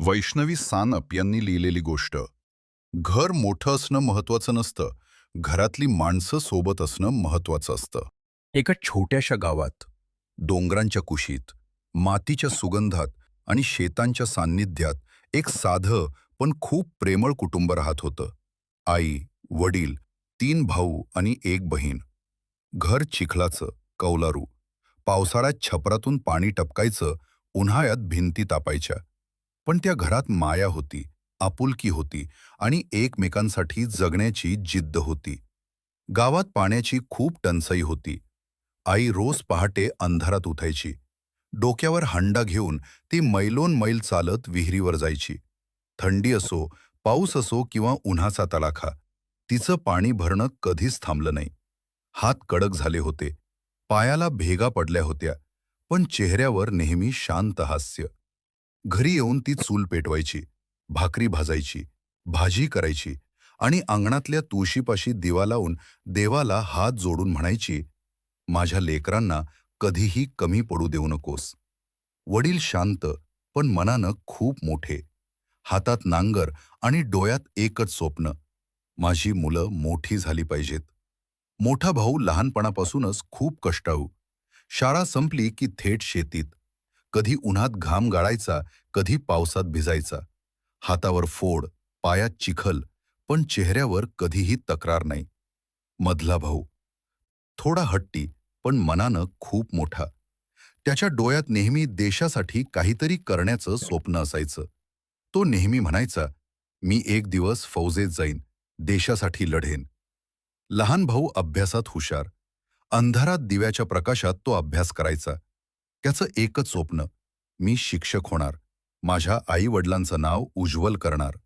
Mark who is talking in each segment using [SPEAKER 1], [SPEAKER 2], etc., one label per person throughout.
[SPEAKER 1] वैष्णवी सानप यांनी लिहिलेली गोष्ट. घर मोठं असणं महत्वाचं नसतं, घरातली माणसं सोबत असणं महत्वाचं असतं. एका छोट्याशा गावात, डोंगरांच्या कुशीत, मातीच्या सुगंधात आणि शेतांच्या सान्निध्यात एक साधं पण खूप प्रेमळ कुटुंब राहत होतं. आई, वडील, 3 भाऊ आणि 1 बहीण. घर चिखलाचं, कौलारू. पावसाळ्यात छपरातून पाणी टपकायचं, उन्हाळ्यात भिंती तापायच्या. पण त्या घरात माया होती, आपुलकी होती आणि एकमेकांसाठी जगण्याची जिद्द होती. गावात पाण्याची खूप टंचाई होती. आई रोज पहाटे अंधारात उठायची. डोक्यावर हंडा घेऊन ती मैलोन मैल चालत विहिरीवर जायची. थंडी असो, पाऊस असो किंवा उन्हाचा तडाखा, तिचं पाणी भरणं कधीच थांबलं नाही. हात कडक झाले होते, पायाला भेगा पडल्या होत्या, पण चेहऱ्यावर नेहमी शांत हास्य. घरी येऊन ती चूल पेटवायची, भाकरी भाजायची, भाजी करायची आणि अंगणातल्या तुळशीपाशी दिवा लावून देवाला हात जोडून म्हणायची, माझ्या लेकरांना कधीही कमी पडू देऊ नकोस. वडील शांत पण मनानं खूप मोठे. हातात नांगर आणि डोळ्यात एकच स्वप्न, माझी मुलं मोठी झाली पाहिजेत. मोठा भाऊ लहानपणापासूनच खूप कष्टाळू. शाळा संपली की थेट शेतीत. कधी उन्हात घाम गाळायचा, कधी पावसात भिजायचा. हातावर फोड, पायात चिखल, पण चेहऱ्यावर कधीही तक्रार नाही. मधला भाऊ थोडा हट्टी पण मनानं खूप मोठा. त्याच्या डोळ्यात नेहमी देशासाठी काहीतरी करण्याचं स्वप्न असायचं. तो नेहमी म्हणायचा, मी एक दिवस फौजेत जाईन, देशासाठी लढेन. लहान भाऊ अभ्यासात हुशार. अंधारात दिव्याच्या प्रकाशात तो अभ्यास करायचा. त्याचं एकच स्वप्न, मी शिक्षक होणार, माझ्या आई वडिलांचं नाव उज्ज्वल करणार.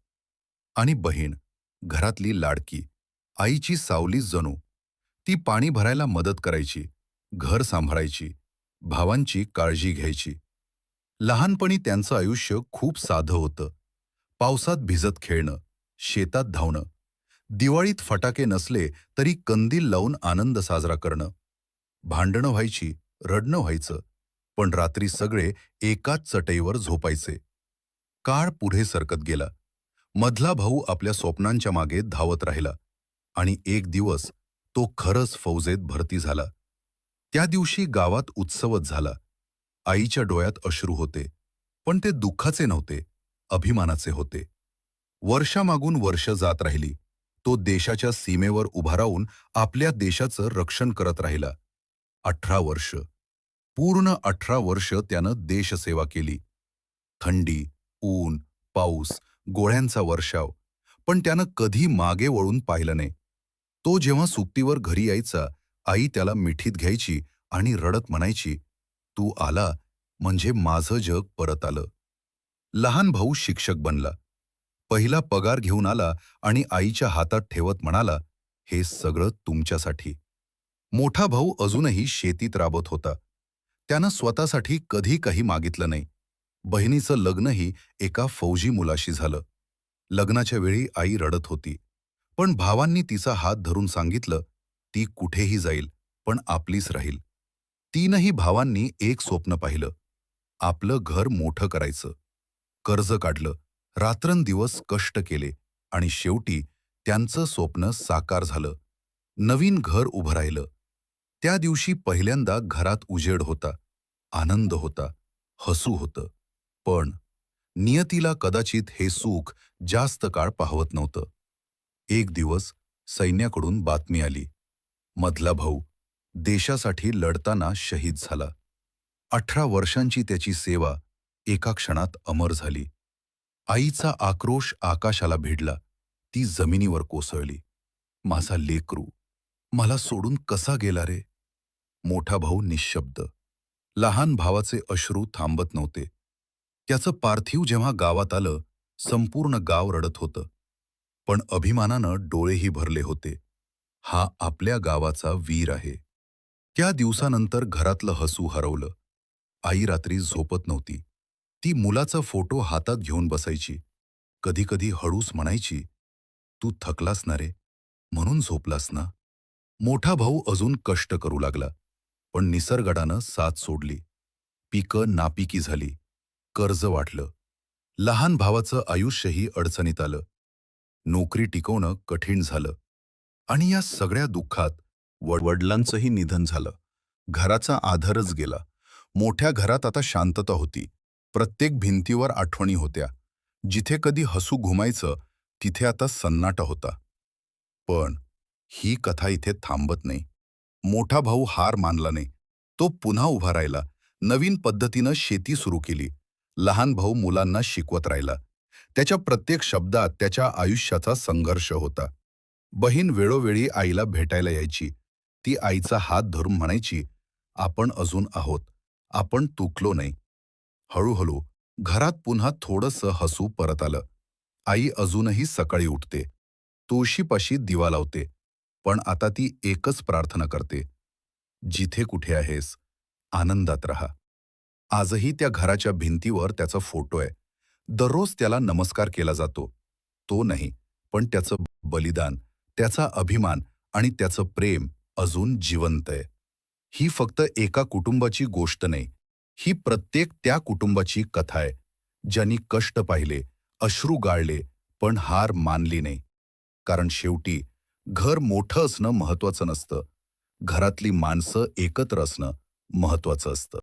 [SPEAKER 1] आणि बहीण, घरातली लाडकी, आईची सावलीच जणू. ती पाणी भरायला मदत करायची, घर सांभाळायची, भावांची काळजी घ्यायची. लहानपणी त्यांचं आयुष्य खूप साधं होतं. पावसात भिजत खेळणं, शेतात धावणं, दिवाळीत फटाके नसले तरी कंदील लावून आनंद साजरा करणं. भांडणं व्हायची, रडणं व्हायचं, पण रात्री सगळे एकाच चटईवर झोपायचे. काळ पुढे सरकत गेला. मधला भाऊ आपल्या स्वप्नांच्या मागे धावत राहिला आणि एक दिवस तो खरंच फौजेत भरती झाला. त्या दिवशी गावात उत्सवच झाला. आईच्या डोळ्यात अश्रू होते, पण ते दुःखाचे नव्हते, अभिमानाचे होते. वर्षामागून वर्ष जात राहिली. तो देशाच्या सीमेवर उभा राहून आपल्या देशाचं रक्षण करत राहिला. 18 वर्ष, पूर्ण 18 वर्ष त्यानं देशसेवा केली. थंडी, ऊन, पाऊस, गोळ्यांचा वर्षाव, पण त्यानं कधी मागे वळून पाहिलं नाही. तो जेव्हा सुट्टीवर घरी यायचा, आई त्याला मिठीत घ्यायची आणि रडत म्हणायची, तू आला म्हणजे माझं जग परत आलं. लहान भाऊ शिक्षक बनला. पहिला पगार घेऊन आला आणि आईच्या हातात ठेवत म्हणाला, हे सगळं तुमच्यासाठी. मोठा भाऊ अजूनही शेतीत राबत होता. त्यानं स्वतःसाठी कधी काही मागितलं नाही. बहिणीचं लग्नही एका फौजी मुलाशी झालं. लग्नाच्या वेळी आई रडत होती, पण भावांनी तिचा हात धरून सांगितलं, ती कुठेही जाईल पण आपलीच राहील. तीनही भावांनी एक स्वप्न पाहिलं, आपलं घर मोठं करायचं. कर्ज काढलं, रात्रंदिवस कष्ट केले आणि शेवटी त्यांचं स्वप्न साकार झालं. नवीन घर उभं राहिलं. त्या दिवशी पहिल्यांदा घरात उजेड होता, आनंद होता, हसू होतं. पण नियतीला कदाचित हे सुख जास्त काळ पाहवत नव्हतं. एक दिवस सैन्याकडून बातमी आली, मधला भाऊ देशासाठी लढताना शहीद झाला. 18 वर्षांची त्याची सेवा एका क्षणात अमर झाली. आईचा आक्रोश आकाशाला भिडला, ती जमिनीवर कोसळली. माझा लेकरू मला सोडून कसा गेला रे? मोठा भाऊ निशब्द. लहान भावाचे अश्रू थांबत नव्हते. त्याचं पार्थिव जेव्हा गावात आलं, संपूर्ण गाव रडत होतं. पण अभिमानानं डोळेही भरले होते. हा आपल्या गावाचा वीर आहे. त्या दिवसानंतर घरातलं हसू हरवलं. आई रात्री झोपत नव्हती. ती मुलाचा फोटो हातात घेऊन बसायची. कधी कधी हळूच म्हणायची, तू थकलास ना रे, म्हणून झोपलास ना. मोठा भाऊ अजून कष्ट करू लागला, पण निसर्गानं साथ सोडली. पिकं नापिकी झाली, कर्ज वाढलं. लहान भावाचं आयुष्यही अडचणीत आलं. नोकरी टिकवणं कठीण झालं. आणि या सगळ्या दुःखात वडिलांचंही निधन झालं. घराचा आधारच गेला. मोठ्या घरात आता शांतता होती. प्रत्येक भिंतीवर आठवणी होत्या. जिथे कधी हसू घुमायचं, तिथे आता सन्नाटा होता. पण ही कथा इथे थांबत नाही. मोठा भाऊ हार मानला नाही. तो पुन्हा उभा राहिला. नवीन पद्धतीनं शेती सुरू केली. लहान भाऊ मुलांना शिकवत राहिला. त्याच्या प्रत्येक शब्दात त्याच्या आयुष्याचा संघर्ष होता. बहीण वेळोवेळी आईला भेटायला यायची. ती आईचा हात धरून म्हणायची, "आपण अजून आहोत. आपण तुटलो नाही." हळूहळू घरात पुन्हा थोडंसं हसू परत आलं. आई अजूनही सकाळी उठते. तुळशीपाशी दिवा लावते. पण आता ती एकच प्रार्थना करते, "जिथे कुठे आहेस, आनंदात राहा." आजही त्या घराच्या भिंतीवर त्याचा फोटो आहे. दररोज त्याला नमस्कार केला जातो. तो नाही, पण त्याचं बलिदान, त्याचा अभिमान आणि त्याचं प्रेम अजून जिवंत आहे. ही फक्त एका कुटुंबाची गोष्ट नाही. ही प्रत्येक त्या कुटुंबाची कथा आहे, ज्यांनी कष्ट पाहिले, अश्रू गाळले, पण हार मानली नाही. कारण शेवटी घर मोठं असणं महत्वाचं नसतं. घरातली माणसं एकत्र असणं महत्वाचं असतं.